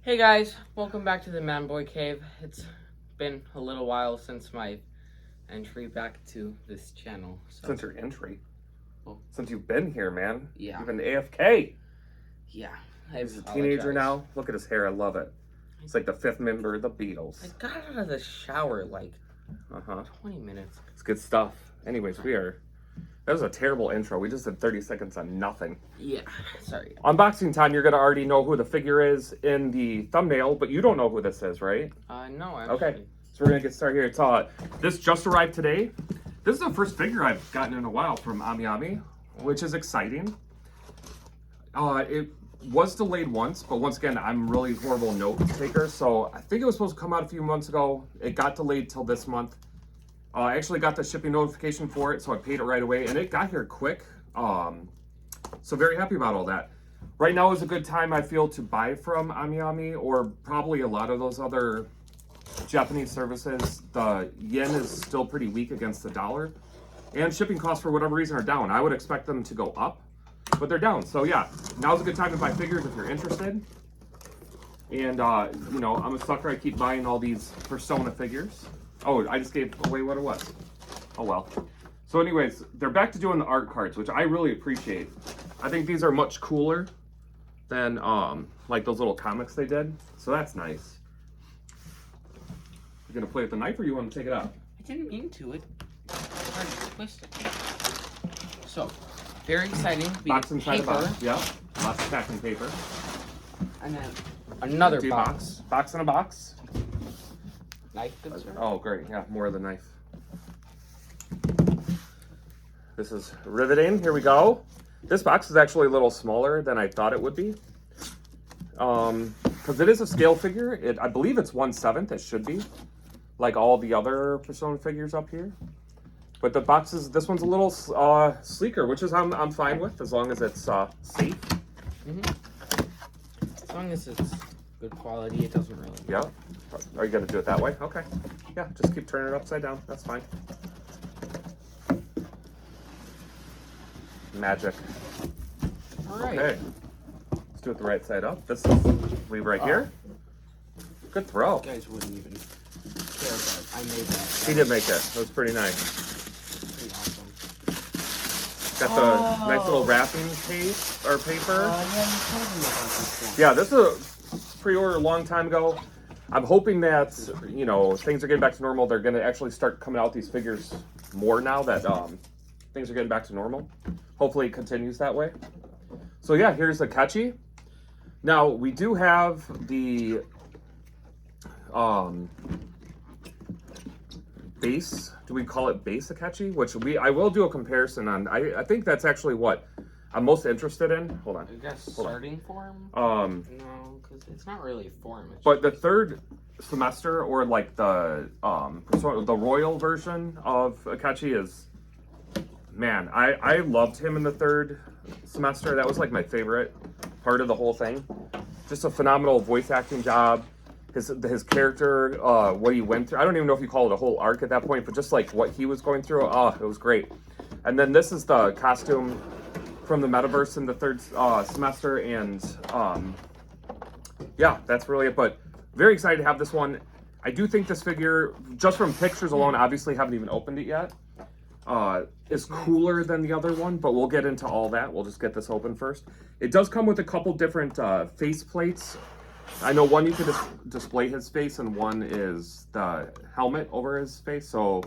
Hey guys, welcome back to the Manboy Cave. It's been a little while since my entry back to this channel. So. Since your entry? Well, since you've been here, man. Yeah. You've been AFK. Yeah. He's a teenager now. Look at his hair. I love it. It's like the fifth member of the Beatles. I got out of the shower like 20 minutes. It's good stuff. Anyways, that was a terrible intro. We just did 30 seconds on nothing. Yeah, sorry. Unboxing time, you're going to already know who the figure is in the thumbnail, but you don't know who this is, right? No, actually. Okay, so we're going to get started here. It's, this just arrived today. This is the first figure I've gotten in a while from Ami, which is exciting. It was delayed once, but once again, I'm really horrible note taker, so I think it was supposed to come out a few months ago. It got delayed till this month. I actually got the shipping notification for it, so I paid it right away, and it got here quick. So very happy about all that. Right now is a good time, I feel, to buy from Ami, or probably a lot of those other Japanese services. The yen is still pretty weak against the dollar, and shipping costs for whatever reason are down. I would expect them to go up, but they're down. So yeah, now's a good time to buy figures if you're interested. And you know, I'm a sucker. I keep buying all these Persona figures. Oh, I just gave away what it was. Oh well. So anyways, they're back to doing the art cards, which I really appreciate. I think these are much cooler than like those little comics they did. So that's nice. You gonna play with the knife or you want to take it out? I didn't mean to. It started twisting. So, very exciting. Box inside a box. Yeah. Lots of packing paper. And then another box. Box in a box. Knife, good sir. Oh, great. Yeah, more of the knife. This is riveting. Here we go. This box is actually a little smaller than I thought it would be. Because it is a scale figure. I believe it's 1/7. It should be. Like all the other Persona figures up here. But the box is, this one's a little sleeker, which is I'm fine with, as long as it's safe. As long as it's good quality, it doesn't really. Yeah. Are you going to do it that way? Okay. Yeah, just keep turning it upside down. That's fine. Magic. All right. Okay. Let's do it the right side up. This is leave right here. Good throw. You guys wouldn't even care about I made that. He did make it. It was pretty nice. Pretty awesome. Got the nice little wrapping tape or paper. Yeah, you told me about this one. Yeah, this is a pre-order a long time ago. I'm hoping that, you know, things are getting back to normal. They're going to actually start coming out these figures more now that things are getting back to normal. Hopefully it continues that way. So yeah, here's Akechi. Now, we do have the base. Do we call it base Akechi? Which I will do a comparison on. I think that's actually what I'm most interested in. Hold on. I guess starting form? No, because it's not really a form. But the third semester, or like the royal version of Akechi is, man, I loved him in the third semester. That was like my favorite part of the whole thing. Just a phenomenal voice acting job. His character, what he went through. I don't even know if you call it a whole arc at that point, but just like what he was going through. Oh, it was great. And then this is the costume from the metaverse in the third semester, and yeah, that's really it. But very excited to have this one. I do think this figure, just from pictures alone, obviously haven't even opened it yet, is cooler than the other one, but we'll get into all that. We'll just get this open first. It does come with a couple different face plates. I know one you could display his face, and one is the helmet over his face, so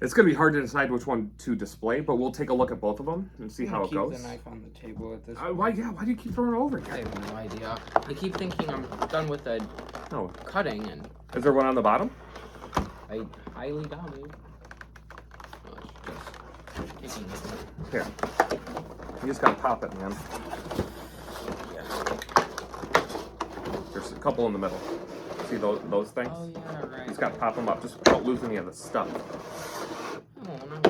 it's going to be hard to decide which one to display, but we'll take a look at both of them and see how it goes. Keep the knife on the table at this Why do you keep throwing it over here? I have no idea. I keep thinking I'm done with the cutting, and is there one on the bottom? I highly doubt it. Oh, it's just taking it. Here. You just got to pop it, man. Yeah. There's a couple in the middle. See those things? Oh, yeah, right. You just got to pop them up. Just don't lose any of the stuff. Oh, no.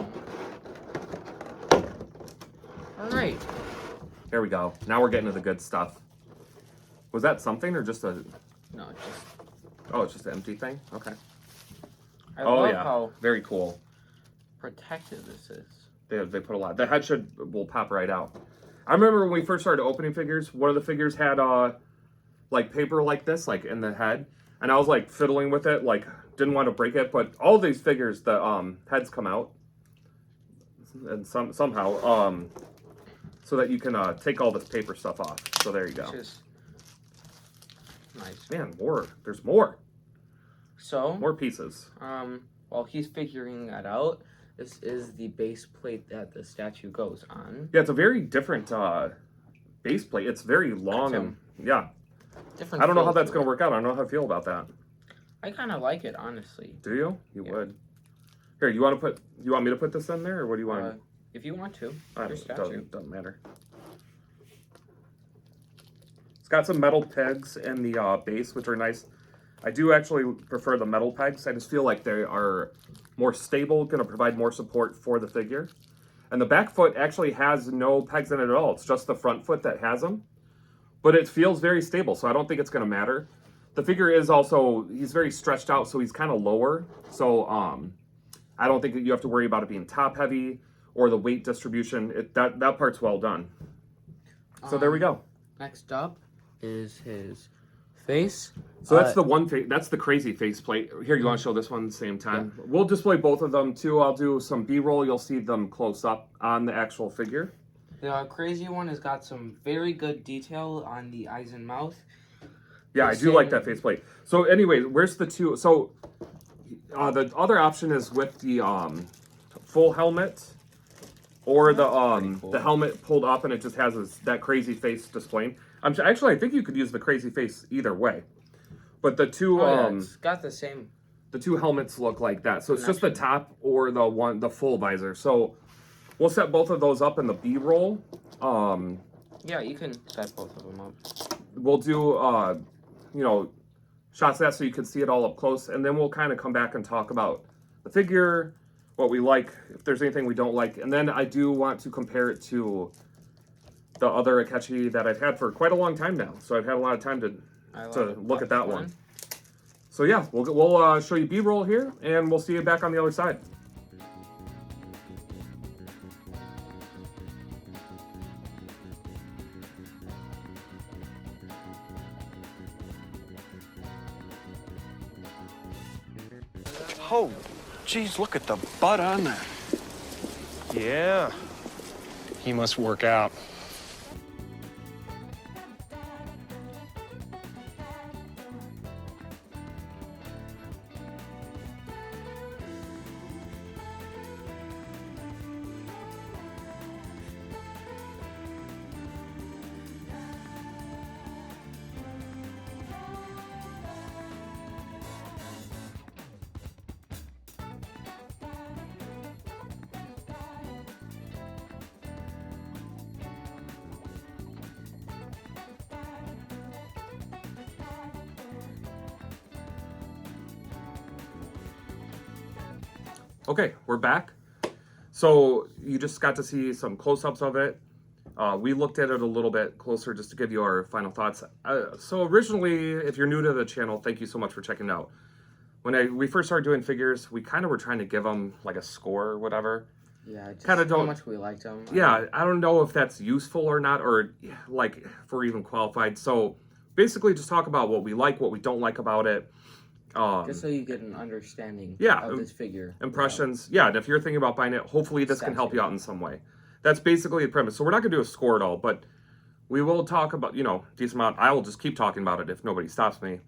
All right. There we go. Now we're getting to the good stuff. Was that something or just a... No, it's just... Oh, it's just an empty thing? Okay. I love how very cool. protected this is. They put a lot. The head will pop right out. I remember when we first started opening figures, one of the figures had like paper like this, like in the head, and I was like fiddling with it, like didn't want to break it, but all these figures, the heads come out, and somehow so that you can take all this paper stuff off. So there you go. Which is nice. Man, more. There's more. So More pieces. while he's figuring that out, this is the base plate that the statue goes on. Yeah, it's a very different base plate. It's very long and yeah. Different. I don't know how feel that's to gonna it. work out. I don't know how I feel about that. I kind of like it, honestly. Do you? You Yeah. would. Here, you want me to put this in there, or what do you want? If you want to, I your don't, statue. doesn't matter. It's got some metal pegs in the base, which are nice. I do actually prefer the metal pegs. I just feel like they are more stable, going to provide more support for the figure. And the back foot actually has no pegs in it at all. It's just the front foot that has them. But it feels very stable, so I don't think it's going to matter. The figure is also, he's very stretched out, so he's kind of lower. So I don't think that you have to worry about it being top heavy or the weight distribution. That part's well done. So there we go. Next up is his face. So that's the one face. That's the crazy face plate. Here, you want to show this one at the same time? Yeah. We'll display both of them too. I'll do some B-roll. You'll see them close up on the actual figure. The crazy one has got some very good detail on the eyes and mouth. Yeah, I do like that face plate. So anyway, where's the two? So the other option is with the full helmet, or the helmet pulled up and it just has that crazy face displaying. Actually, I think you could use the crazy face either way. But the two it's got the same. The two helmets look like that. So it's just the top or the full visor. So we'll set both of those up in the B-roll. Yeah, you can set both of them up. We'll do shots of that so you can see it all up close, and then we'll kind of come back and talk about the figure, what we like, if there's anything we don't like, and then I do want to compare it to the other Akechi that I've had for quite a long time now. So I've had a lot of time to look at that one. So yeah, we'll show you B-roll here, and we'll see you back on the other side. Oh, geez, look at the butt on that. Yeah, he must work out. Okay, we're back. So you just got to see some close-ups of it. We looked at it a little bit closer just to give you our final thoughts. So originally, if you're new to the channel, thank you so much for checking it out. When we first started doing figures, we kind of were trying to give them like a score or whatever. Yeah, just kind of how much we liked them. Yeah, I don't know if that's useful or not, or like if we're even qualified. So basically just talk about what we like, what we don't like about it. Just so you get an understanding of this figure. Impressions. Yeah, and if you're thinking about buying it, hopefully this can help you out in some way. That's basically the premise. So we're not going to do a score at all, but we will talk about, decent amount. I will just keep talking about it if nobody stops me.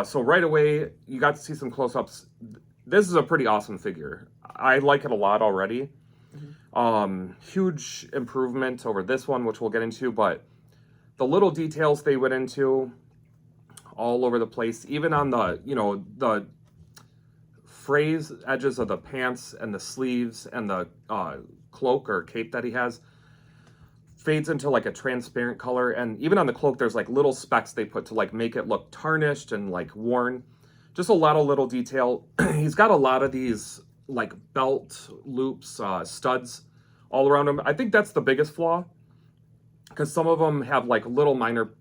So right away, you got to see some close-ups. This is a pretty awesome figure. I like it a lot already. Mm-hmm. Huge improvement over this one, which we'll get into, but the little details they went into all over the place, even on the phrase edges of the pants and the sleeves and the cloak or cape that he has fades into like a transparent color, and even on the cloak there's like little specks they put to like make it look tarnished and like worn. Just a lot of little detail. He's got a lot of these like belt loops, studs all around him. I think that's the biggest flaw, because some of them have like little minor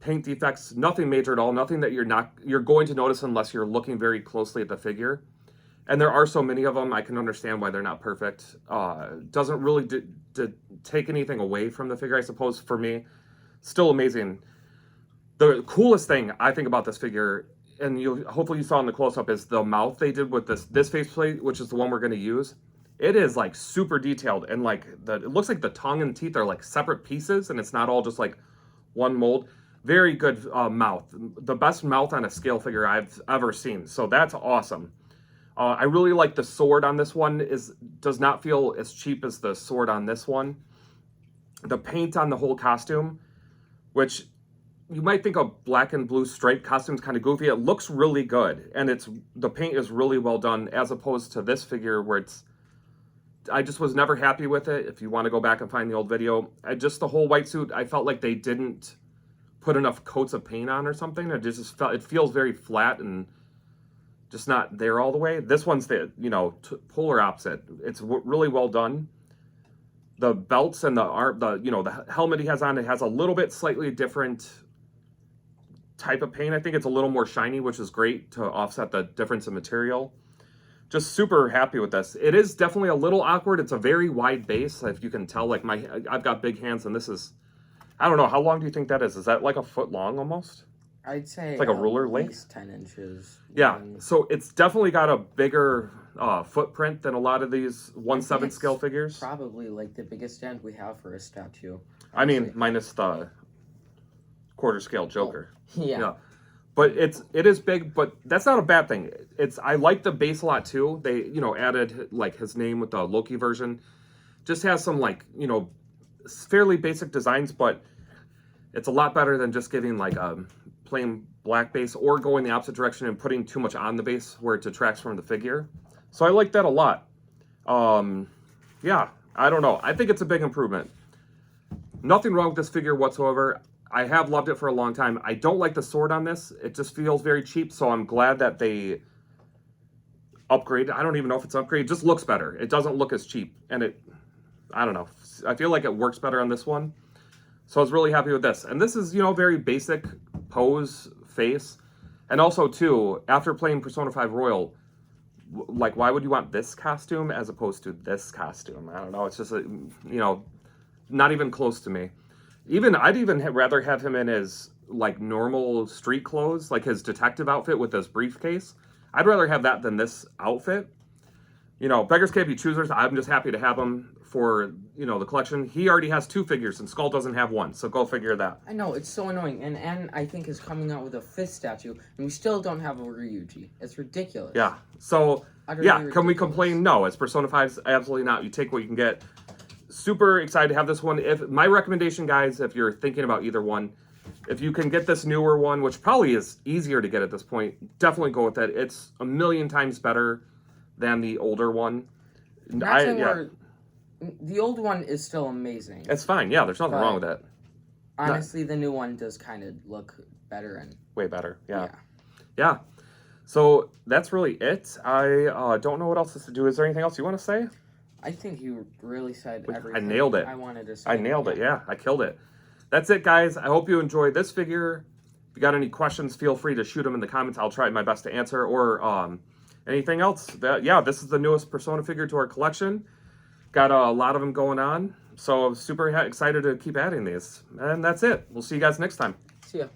paint defects, nothing major at all, nothing that you're going to notice unless you're looking very closely at the figure. And there are so many of them, I can understand why they're not perfect. Doesn't really take anything away from the figure, I suppose, for me. still amazing. The coolest thing I think about this figure, and hopefully you saw in the close-up, is the mouth they did with this faceplate, which is the one we're going to use. It is like super detailed, and like it looks like the tongue and teeth are like separate pieces, and it's not all just like one mold. Very good mouth. The best mouth on a scale figure I've ever seen. So that's awesome. I really like the sword on this one. Does not feel as cheap as the sword on this one. The paint on the whole costume, which you might think a black and blue striped costume is kind of goofy. It looks really good, and the paint is really well done, as opposed to this figure where I just was never happy with it. If you want to go back and find the old video, the whole white suit, I felt like they didn't put enough coats of paint on or something. It feels very flat and just not there all the way. This one's the polar opposite. It's really well done. The belts and the helmet he has on, it has a little bit slightly different type of paint. I think it's a little more shiny, which is great to offset the difference in material. Just super happy with this. It is definitely a little awkward. It's a very wide base. If you can tell, like I've got big hands, and this is, I don't know, how long do you think that is? Is that like a foot long almost? I'd say it's like a ruler length. At least 10 inches. Yeah, so it's definitely got a bigger footprint than a lot of these 1/7 scale figures. Probably like the biggest stand we have for a statue. I mean, minus the quarter scale Joker. Yeah. But it is big, but that's not a bad thing. I like the base a lot too. They added like his name with the Loki version. Just has some like fairly basic designs, but it's a lot better than just giving like a plain black base or going the opposite direction and putting too much on the base where it detracts from the figure. So I like that a lot. Yeah, I don't know. I think it's a big improvement. Nothing wrong with this figure whatsoever. I have loved it for a long time. I don't like the sword on this. It just feels very cheap, so I'm glad that they upgrade. I don't even know if it's upgrade. It just looks better. It doesn't look as cheap, and I don't know. I feel like it works better on this one. So I was really happy with this. And this is, very basic pose, face. And also, too, after playing Persona 5 Royal, like, why would you want this costume as opposed to this costume? I don't know. It's just, not even close to me. I'd even rather have him in his, like, normal street clothes, like his detective outfit with his briefcase. I'd rather have that than this outfit. Beggars can't be choosers. I'm just happy to have him for, the collection. He already has 2 figures, and Skull doesn't have 1, so go figure that. I know, it's so annoying. And Anne, I think, is coming out with a 5th statue, and we still don't have a Ryuji. It's ridiculous. Yeah, so, Utterly ridiculous. Can we complain? No, it's Persona 5's absolutely not. You take what you can get. Super excited to have this one. My recommendation, guys, if you're thinking about either one, if you can get this newer one, which probably is easier to get at this point, definitely go with it. It's a million times better than the older one. The old one is still amazing. It's fine. Yeah, there's nothing wrong with that. Honestly, the new one does kind of look better and way better. Yeah. So that's really it. I don't know what else is to do. Is there anything else you want to say? I think you really said everything. I nailed it. I wanted to say. I nailed it. Yeah, I killed it. That's it, guys. I hope you enjoyed this figure. If you got any questions, feel free to shoot them in the comments. I'll try my best to answer. Or anything else. This is the newest Persona figure to our collection. Got a lot of them going on. So I'm super excited to keep adding these. And that's it. We'll see you guys next time. See ya.